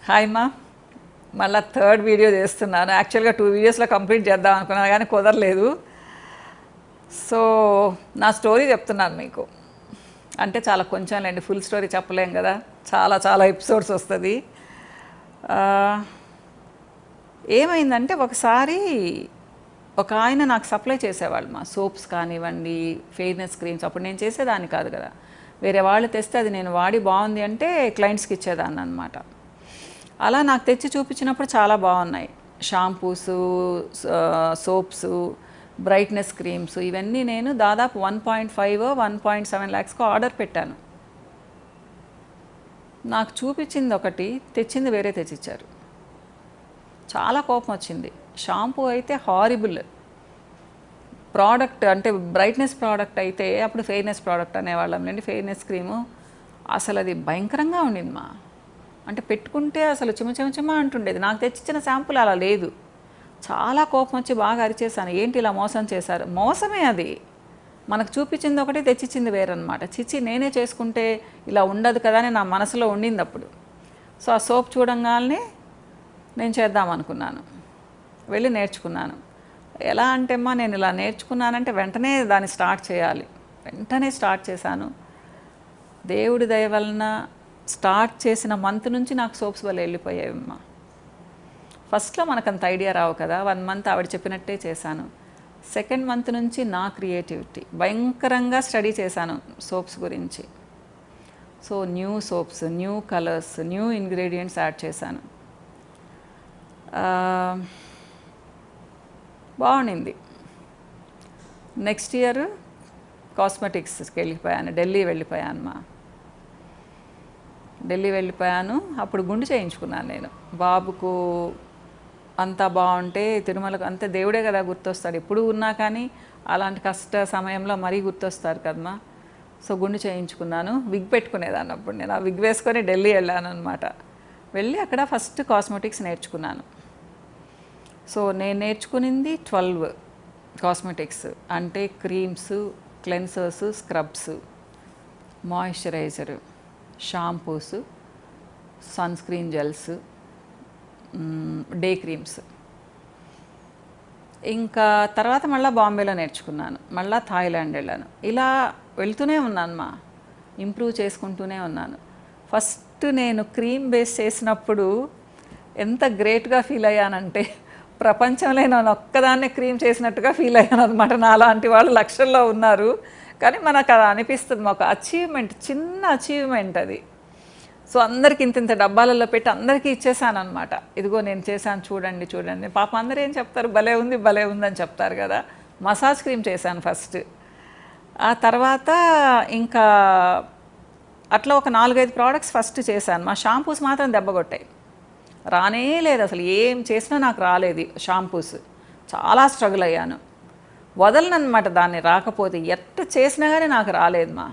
Hi మా, మళ్ళీ third video చేస్తున్నాను. యాక్చువల్గా 2 వీడియోస్లో కంప్లీట్ చేద్దాం అనుకున్నాను కానీ కుదరలేదు. సో నా స్టోరీ చెప్తున్నాను మీకు. అంటే చాలా కొంచెంలేండి, ఫుల్ స్టోరీ చెప్పలేం కదా, చాలా చాలా ఎపిసోడ్స్ వస్తుంది. ఏమైందంటే ఒకసారి ఒక ఆయన నాకు సప్లై చేసేవాళ్ళు మా సోప్స్ కానివ్వండి, ఫెయిర్నెస్ క్రీమ్స్. అప్పుడు నేను చేసేదాన్ని కాదు కదా, వేరే వాళ్ళు తెస్తే అది నేను వాడి బాగుంది అంటే క్లయింట్స్కి ఇచ్చేదాన్ని అనమాట. అలా నాకు తెచ్చి చూపించినప్పుడు చాలా బాగున్నాయి. షాంపూసు, సోప్స్, బ్రైట్నెస్ క్రీమ్స్, ఇవన్నీ నేను దాదాపు 1.5 1.7 lakhsకు ఆర్డర్ పెట్టాను. నాకు చూపించింది ఒకటి, తెచ్చింది వేరే తెచ్చిచ్చారు. చాలా కోపం వచ్చింది. షాంపూ అయితే హారిబుల్ ప్రోడక్ట్, అంటే బ్రైట్నెస్ ప్రోడక్ట్ అయితే అప్పుడు ఫెయిర్నెస్ ప్రోడక్ట్ అనేవాళ్ళం లేండి. ఫెయిర్నెస్ క్రీము అసలు అది భయంకరంగా ఉండింది మా. అంటే పెట్టుకుంటే అసలు చిమ అంటుండేది. నాకు తెచ్చిచ్చిన శాంపుల్ అలా లేదు. చాలా కోపం వచ్చి బాగా అరిచేసాను, ఏంటి ఇలా మోసం చేశారు. మోసమే అది, మనకు చూపించింది ఒకటి తెచ్చిచ్చింది వేరనమాట. చిచ్చి నేనే చేసుకుంటే ఇలా ఉండదు కదా అని నా మనసులో ఉండింది అప్పుడు. సో ఆ సోప్ చూడంగానే నేను చేద్దామనుకున్నాను, వెళ్ళి నేర్చుకున్నాను. ఎలా అంటే అమ్మా, నేను ఇలా నేర్చుకున్నానంటే వెంటనే దాన్ని స్టార్ట్ చేయాలి. వెంటనే స్టార్ట్ చేశాను. దేవుడి దయ వలన స్టార్ట్ చేసిన మంత్ నుంచి నాకు సోప్స్ వల్ల వెళ్ళిపోయాయమ్మా. ఫస్ట్లో మనకు అంత ఐడియా రావు కదా, 1 month ఆవిడ చెప్పినట్టే చేశాను. సెకండ్ మంత్ నుంచి నా క్రియేటివిటీ భయంకరంగా స్టడీ చేశాను సోప్స్ గురించి. So new soaps, new colours, new ingredients add చేశాను. బాగుండింది. నెక్స్ట్ ఇయర్ కాస్మెటిక్స్కి వెళ్ళిపోయాను, ఢిల్లీ వెళ్ళిపోయాను మా. ఢిల్లీ వెళ్ళిపోయాను. అప్పుడు గుండు చేయించుకున్నాను నేను. బాబుకు అంతా బాగుంటే తిరుమలకు అంతే, దేవుడే కదా గుర్తొస్తాడు ఎప్పుడు ఉన్నా, కానీ అలాంటి కష్ట సమయంలో మరీ గుర్తొస్తారు కదమ్మా. సో గుండు చేయించుకున్నాను. విగ్ పెట్టుకునేదాన్ని అప్పుడు నేను. ఆ విగ్ వేసుకొని ఢిల్లీ వెళ్ళాను అనమాట. వెళ్ళి అక్కడ ఫస్ట్ కాస్మెటిక్స్ నేర్చుకున్నాను. సో నేను నేర్చుకునింది 12 కాస్మెటిక్స్. అంటే creams, cleansers, scrubs, moisturiser, shampoos, sun screen gels, day creams. ఇంకా తర్వాత మళ్ళీ బాంబేలో నేర్చుకున్నాను, మళ్ళీ థాయిలాండ్ వెళ్ళాను. ఇలా వెళ్తూనే ఉన్నాను మా, ఇంప్రూవ్ చేసుకుంటూనే ఉన్నాను. ఫస్ట్ నేను క్రీమ్ బేస్ చేసినప్పుడు ఎంత గ్రేట్గా ఫీల్ అయ్యానంటే, ప్రపంచంలో నేను ఒక్కదాన్నే క్రీమ్ చేసినట్టుగా ఫీల్ అయ్యాను అనమాట. నా అలాంటి వాళ్ళు లక్షల్లో ఉన్నారు, కానీ మనకు అది అనిపిస్తుంది, ఒక అచీవ్మెంట్, చిన్న అచీవ్మెంట్ అది. సో అందరికి ఇంత డబ్బాలలో పెట్టి అందరికీ ఇచ్చేసాను అనమాట. ఇదిగో నేను చేశాను, చూడండి చూడండి. పాపం అందరూ ఏం చెప్తారు, భలే ఉంది భలే ఉందని చెప్తారు కదా. మసాజ్ క్రీమ్ చేశాను ఫస్ట్. ఆ తర్వాత ఇంకా అట్లా ఒక 4-5 ప్రోడక్ట్స్ ఫస్ట్ చేశాను. మా షాంపూస్ మాత్రం దెబ్బ కొట్టాయి, రానే లేదు అసలు. ఏం చేసినా నాకు రాలేదు షాంపూస్. చాలా స్ట్రగుల్ అయ్యాను, వదలనమాట దాన్ని. రాకపోతే ఎట్ట చేసినా కానీ నాకు రాలేదు మా.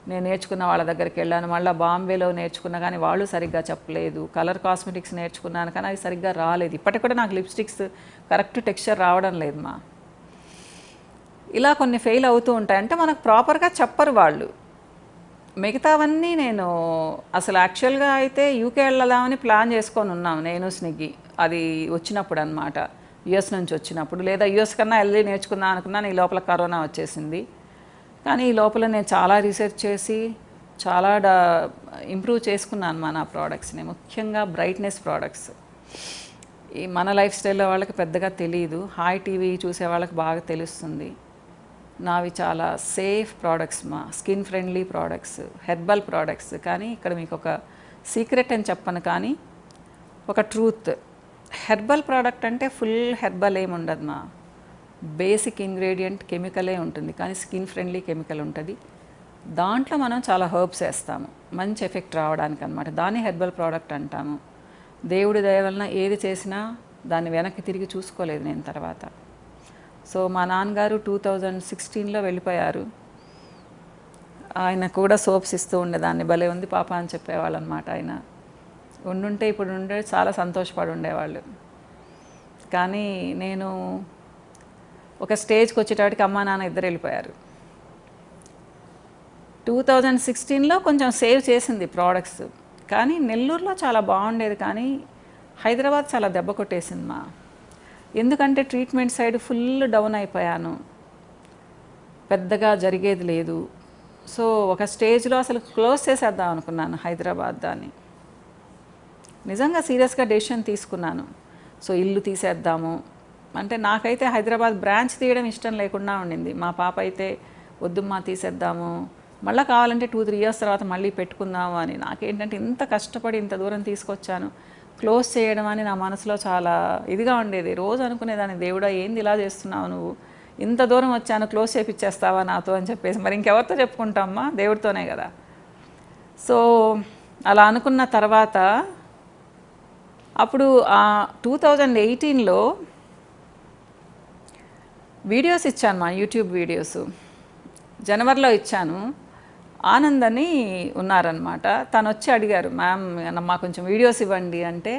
నేను నేర్చుకున్న వాళ్ళ దగ్గరికి వెళ్ళాను, మళ్ళీ బాంబేలో నేర్చుకున్నా కానీ వాళ్ళు సరిగ్గా చెప్పలేదు. కలర్ కాస్మెటిక్స్ నేర్చుకున్నాను కానీ అవి సరిగ్గా రాలేదు. ఇప్పటికి కూడా నాకు లిప్స్టిక్స్ కరెక్ట్ టెక్స్చర్ రావడం లేదు మా. ఇలా కొన్ని ఫెయిల్ అవుతూ ఉంటాయి, అంటే మనకు ప్రాపర్గా చెప్పరు వాళ్ళు. మిగతావన్నీ నేను అసలు యాక్చువల్గా అయితే యూకే వెళ్దామని ప్లాన్ చేసుకొని ఉన్నాం, నేను స్నిగ్గి. అది వచ్చినప్పుడు అనమాట, యుఎస్ నుంచి వచ్చినప్పుడు. లేదా యుఎస్ కన్నా వెళ్ళి నేర్చుకుందాం అనుకున్నాను. ఈ లోపల కరోనా వచ్చేసింది. కానీ ఈ లోపల నేను చాలా రీసెర్చ్ చేసి చాలా ఇంప్రూవ్ చేసుకున్నాను మన ప్రోడక్ట్స్ని, ముఖ్యంగా బ్రైట్నెస్ ప్రోడక్ట్స్. ఈ మన లైఫ్ స్టైల్లో వాళ్ళకి పెద్దగా తెలియదు, హాయ్ టీవీ చూసే వాళ్ళకి బాగా తెలుస్తుంది. నావి చాలా సేఫ్ ప్రోడక్ట్స్ మా, skin friendly products, herbal products. కానీ ఇక్కడ మీకు ఒక సీక్రెట్ అని చెప్పను, కానీ ఒక ట్రూత్. హెర్బల్ ప్రోడక్ట్ అంటే ఫుల్ హెర్బల్ ఏమి ఉండదు మా, బేసిక్ ఇంగ్రీడియంట్ కెమికలే ఉంటుంది, కానీ స్కిన్ ఫ్రెండ్లీ కెమికల్ ఉంటుంది. దాంట్లో మనం చాలా హర్బ్స్ వేస్తాము మంచి ఎఫెక్ట్ రావడానికి అనమాట. దాన్ని హెర్బల్ ప్రోడక్ట్ అంటాము. దేవుడి దయ వలన ఏది చేసినా దాన్ని వెనక్కి తిరిగి చూసుకోలేదు నేను తర్వాత. సో మా నాన్నగారు 2016లో వెళ్ళిపోయారు. ఆయన కూడా సోప్స్ ఇస్తూ ఉండేదాన్ని, భలే ఉంది పాప అని చెప్పేవాళ్ళు అనమాట. ఆయన ఉండుంటే ఇప్పుడు ఉండే చాలా సంతోషపడి ఉండేవాళ్ళు. కానీ నేను ఒక స్టేజ్కి వచ్చేటప్పటికి అమ్మా నాన్న ఇద్దరు వెళ్ళిపోయారు. 2016లో కొంచెం సేవ్ చేసింది ప్రోడక్ట్స్, కానీ నెల్లూరులో చాలా బాగుండేది, కానీ హైదరాబాద్ చాలా దెబ్బ కొట్టేసింది మా. ఎందుకంటే ట్రీట్మెంట్ సైడ్ ఫుల్ డౌన్ అయిపోయాను, పెద్దగా జరిగేది లేదు. సో ఒక స్టేజ్లో అసలు క్లోజ్ చేసేద్దాం అనుకున్నాను హైదరాబాద్ దాన్ని. నిజంగా సీరియస్గా డెసిషన్ తీసుకున్నాను. సో ఇల్లు తీసేద్దాము అంటే, నాకైతే హైదరాబాద్ బ్రాంచ్ తీయడం ఇష్టం లేకుండా ఉండింది. మా పాప అయితే వద్దుమ్మా తీసేద్దాము, మళ్ళీ కావాలంటే 2-3 ఇయర్స్ తర్వాత మళ్ళీ పెట్టుకుందాము అని. నాకేంటంటే ఇంత కష్టపడి ఇంత దూరం తీసుకొచ్చాను, క్లోజ్ చేయడం అని నా మనసులో చాలా ఇదిగా ఉండేది. రోజు అనుకునేదాన్ని, దేవుడా ఏంది ఇలా చేస్తున్నావు నువ్వు, ఇంత దూరం వచ్చాను క్లోజ్ చేపిచ్చేస్తావా నాతో అని చెప్పేసి. మరి ఇంకెవరితో చెప్పుకుంటామ్మా, దేవుడితోనే కదా. సో అలా అనుకున్న తర్వాత అప్పుడు 2018లో వీడియోస్ ఇచ్చాను మా, యూట్యూబ్ వీడియోస్ జనవరిలో ఇచ్చాను. ఆనంద్ అని ఉన్నారనమాట, తను వచ్చి అడిగారు, మ్యామ్ మా కొంచెం వీడియోస్ ఇవ్వండి అంటే.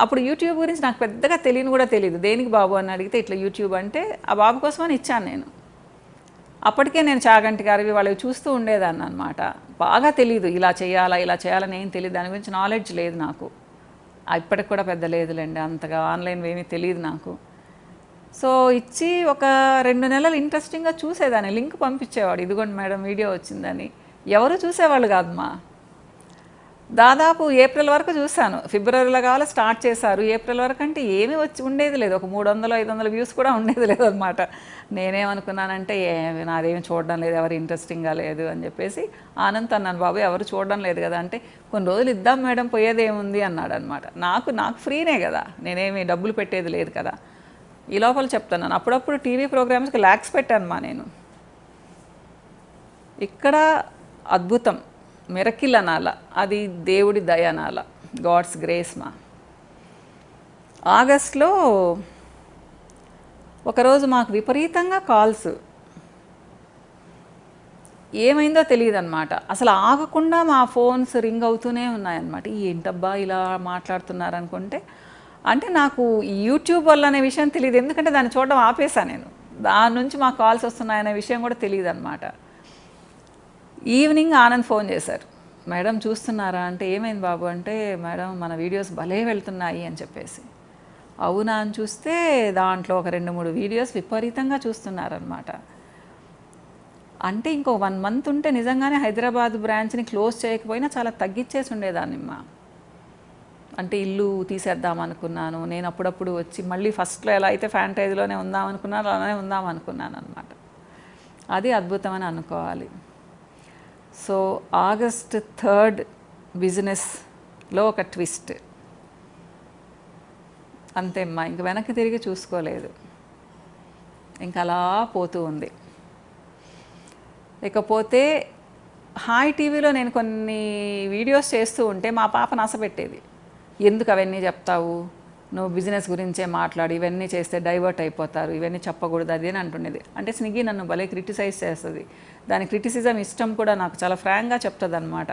అప్పుడు యూట్యూబ్ గురించి నాకు పెద్దగా తెలియని కూడా తెలియదు. దేనికి బాబు అని అడిగితే ఇట్లా యూట్యూబ్ అంటే, ఆ బాబు కోసమని ఇచ్చాను నేను. అప్పటికే నేను చాగంటి గారివి వాళ్ళవి చూస్తూ ఉండేదాన్ని అనమాట. బాగా తెలియదు ఇలా చేయాలని ఏం తెలియదు, దాని గురించి నాలెడ్జ్ లేదు నాకు. ఇప్పటికి కూడా పెద్ద లేదులేండి, అంతగా ఆన్లైన్ ఏమీ తెలియదు నాకు. సో ఇచ్చి ఒక 2 నెలలు ఇంట్రెస్టింగ్గా చూసేదాన్ని, లింక్ పంపించేవాడు, ఇదిగోండి మేడం వీడియో వచ్చిందని. ఎవరు చూసేవాళ్ళు కాదమ్మా. దాదాపు ఏప్రిల్ వరకు చూశాను. ఫిబ్రవరిలో కావాలి స్టార్ట్ చేశారు, ఏప్రిల్ వరకు అంటే ఏమీ వచ్చి ఉండేది లేదు. ఒక 300-500 వ్యూస్ కూడా ఉండేది లేదు అనమాట. నేనేమనుకున్నానంటే నాదేమి చూడడం లేదు, ఎవరు ఇంట్రెస్టింగ్గా లేదు అని చెప్పేసి ఆనంద్ అన్నాను, బాబు ఎవరు చూడడం లేదు కదా అంటే, కొన్ని రోజులు ఇద్దాం మేడం పోయేది ఏముంది అన్నాడు అనమాట. నాకు ఫ్రీనే కదా, నేనేమి డబ్బులు పెట్టేది లేదు కదా. ఈ లోపల చెప్తున్నాను, అప్పుడప్పుడు టీవీ ప్రోగ్రామ్స్కి ల్యాక్స్ పెట్టాను మా నేను. ఇక్కడ అద్భుతం, మిరకిల్ అనాల, అది దేవుడి దయ అనాల, గాడ్స్ గ్రేస్ మా. ఆగస్ట్లో ఒకరోజు మాకు విపరీతంగా కాల్స్, ఏమైందో తెలియదు అనమాట. అసలు ఆగకుండా మా ఫోన్స్ రింగ్ అవుతూనే ఉన్నాయన్నమాట. ఏంటబ్బా ఇలా మాట్లాడుతున్నారు అనుకుంటే, అంటే నాకు యూట్యూబ్ వల్ల అనే విషయం తెలియదు, ఎందుకంటే దాన్ని చూడడం ఆపేశాను నేను. దాని నుంచి మాకు కాల్స్ వస్తున్నాయనే విషయం కూడా తెలియదు అనమాట. ఈవినింగ్ ఆనంద్ ఫోన్ చేశారు, మేడం చూస్తున్నారా అంటే, ఏమైంది బాబు అంటే, మేడం మన వీడియోస్ భలే వెళ్తున్నాయి అని చెప్పేసి. అవునా అని చూస్తే దాంట్లో ఒక 2-3 వీడియోస్ విపరీతంగా చూస్తున్నారనమాట. అంటే ఇంకో 1 మంత్ ఉంటే నిజంగానే హైదరాబాద్ బ్రాంచ్ని క్లోజ్ చేయకపోయినా చాలా తగ్గించేసి ఉండేదాన్నమ్మా. అంటే ఇల్లు తీసేద్దాం అనుకున్నాను నేను. అప్పుడప్పుడు వచ్చి మళ్ళీ ఫస్ట్లో ఎలా అయితే ఫ్యాంటైజ్లోనే ఉందాం అనుకున్నాను, అలానే ఉందాం అనుకున్నాను అనమాట. అది అద్భుతమని అనుకోవాలి. సో ఆగస్ట్ 3 బిజినెస్లో ఒక ట్విస్ట్, అంతేమ్మా, ఇంక వెనక్కి తిరిగి చూసుకోలేదు, ఇంకా అలా పోతూ ఉంది. ఇకపోతే హాయ్ టీవీలో నేను కొన్ని వీడియోస్ చేస్తూ ఉంటే మా పాప నసపెట్టేది, ఎందుకు అవన్నీ చెప్తావు, నువ్వు బిజినెస్ గురించే మాట్లాడు, ఇవన్నీ చేస్తే డైవర్ట్ అయిపోతారు, ఇవన్నీ చెప్పకూడదు అది అని అంటుండేది. అంటే స్నిగ్గి నన్ను భలే క్రిటిసైజ్ చేస్తుంది, దాని క్రిటిసిజం ఇష్టం కూడా నాకు, చాలా ఫ్రాంక్గా చెప్తుంది అనమాట.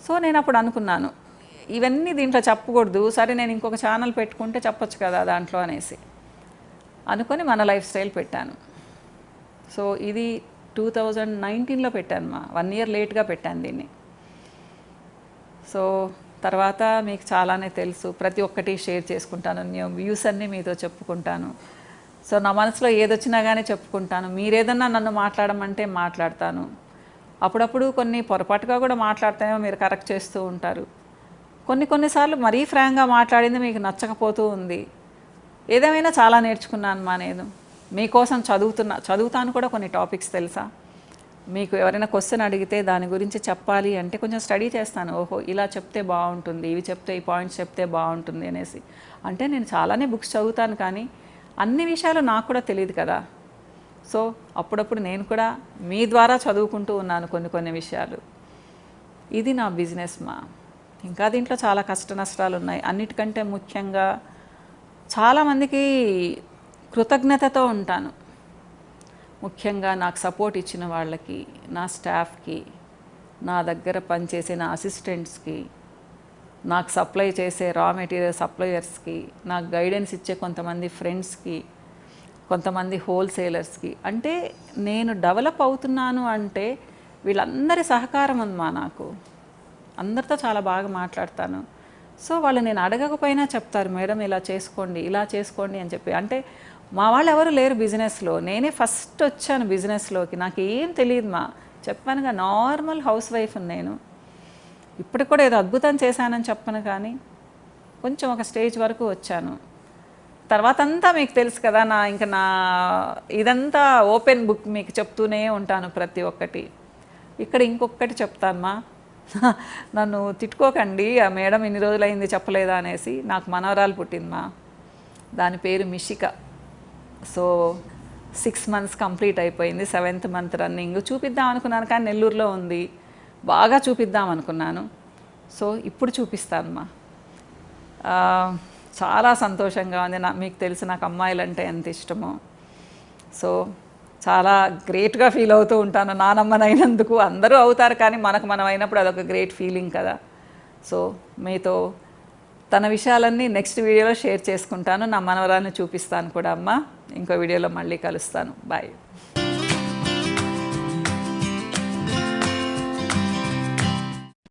సో నేను అప్పుడు అనుకున్నాను, ఇవన్నీ దీంట్లో చెప్పకూడదు, సరే నేను ఇంకొక ఛానల్ పెట్టుకుంటే చెప్పొచ్చు కదా దాంట్లో అనేసి అనుకొని మన లైఫ్ స్టైల్ పెట్టాను. సో ఇది 2019లో పెట్టాను మా, 1 ఇయర్ లేట్గా పెట్టాను దీన్ని. సో తర్వాత మీకు చాలానే తెలుసు, ప్రతి ఒక్కటి షేర్ చేసుకుంటాను, వ్యూస్ అన్నీ మీతో చెప్పుకుంటాను. సో నా మనసులో ఏదొచ్చినా కానీ చెప్పుకుంటాను. మీరేదన్నా నన్ను మాట్లాడమంటే మాట్లాడతాను. అప్పుడప్పుడు కొన్ని పొరపాటుగా కూడా మాట్లాడతానేమో, మీరు కరెక్ట్ చేస్తూ ఉంటారు. కొన్నిసార్లు మరీ ఫ్రాంక్గా మాట్లాడింది మీకు నచ్చకపోతూ ఉంది. ఏదేమైనా చాలా నేర్చుకున్నాను మా నేను. మీకోసం చదువుతాను కూడా కొన్ని టాపిక్స్ తెలుసా. మీకు ఎవరైనా క్వశ్చన్ అడిగితే దాని గురించి చెప్పాలి అంటే కొంచెం స్టడీ చేస్తాను. ఓహో ఇలా చెప్తే బాగుంటుంది, ఇవి చెప్తే ఈ పాయింట్స్ చెప్తే బాగుంటుంది అనేసి. అంటే నేను చాలానే బుక్స్ చదువుతాను, కానీ అన్ని విషయాలు నాకు కూడా తెలియదు కదా. సో అప్పుడప్పుడు నేను కూడా మీ ద్వారా చదువుకుంటూ ఉన్నాను కొన్ని విషయాలు. ఇది నా బిజినెస్ మా. ఇంకా దీంట్లో చాలా కష్ట నష్టాలు ఉన్నాయి. అన్నిటికంటే ముఖ్యంగా చాలామందికి కృతజ్ఞతతో ఉంటాను. ముఖ్యంగా నాకు సపోర్ట్ ఇచ్చిన వాళ్ళకి, నా స్టాఫ్కి, నా దగ్గర పనిచేసే నా అసిస్టెంట్స్కి, నాకు సప్లై చేసే రా మెటీరియల్ సప్లయర్స్కి, నాకు గైడెన్స్ ఇచ్చే కొంతమంది ఫ్రెండ్స్కి, కొంతమంది హోల్సేలర్స్కి. అంటే నేను డెవలప్ అవుతున్నాను అంటే వీళ్ళందరి సహకారం ఉందమ్మా నాకు. అందరితో చాలా బాగా మాట్లాడతాను. సో వాళ్ళు నేను అడగకపోయినా చెప్తారు, మేడం ఇలా చేసుకోండి, ఇలా చేసుకోండి అని చెప్పి. అంటే మా వాళ్ళు ఎవరు లేరు బిజినెస్లో, నేనే ఫస్ట్ వచ్చాను బిజినెస్లోకి. నాకు ఏం తెలియదు మా, చెప్పానుగా నార్మల్ హౌస్ వైఫ్ నేను. ఇప్పటికి కూడా ఏదో అద్భుతం చేశానని చెప్పను, కానీ కొంచెం ఒక స్టేజ్ వరకు వచ్చాను. తర్వాత అంతా మీకు తెలుసు కదా, నా ఇదంతా ఓపెన్ బుక్, మీకు చెప్తూనే ఉంటాను ప్రతి ఒక్కటి. ఇక్కడ ఇంకొకటి చెప్తానమ్మా, నన్ను తిట్టుకోకండి, ఆ మేడం ఇన్ని రోజులైంది చెప్పలేదా అనేసి. నాకు మనవరాలు పుట్టిందమ్మా, దాని పేరు మిషిక. సో 6 months కంప్లీట్ అయిపోయింది, 7th month రన్నింగ్. చూపిద్దాం అనుకున్నాను కానీ నెల్లూరులో ఉంది, బాగా చూపిద్దాం అనుకున్నాను. సో ఇప్పుడు చూపిస్తానమ్మా. చాలా సంతోషంగా ఉంది. మీకు తెలుసు నాకు అమ్మాయిలు అంటే ఎంత ఇష్టమో. సో చాలా గ్రేట్గా ఫీల్ అవుతూ ఉంటాను నానమ్మనైనందుకు. అందరూ అవుతారు కానీ మనం అయినప్పుడు అదొక గ్రేట్ ఫీలింగ్ కదా. సో మీతో తన విషయాలన్నీ నెక్స్ట్ వీడియోలో షేర్ చేసుకుంటాను. నా మనవరాన్ని చూపిస్తాను కూడా అమ్మ. ఇంకో వీడియోలో మళ్ళీ కలుస్తాను. బాయ్.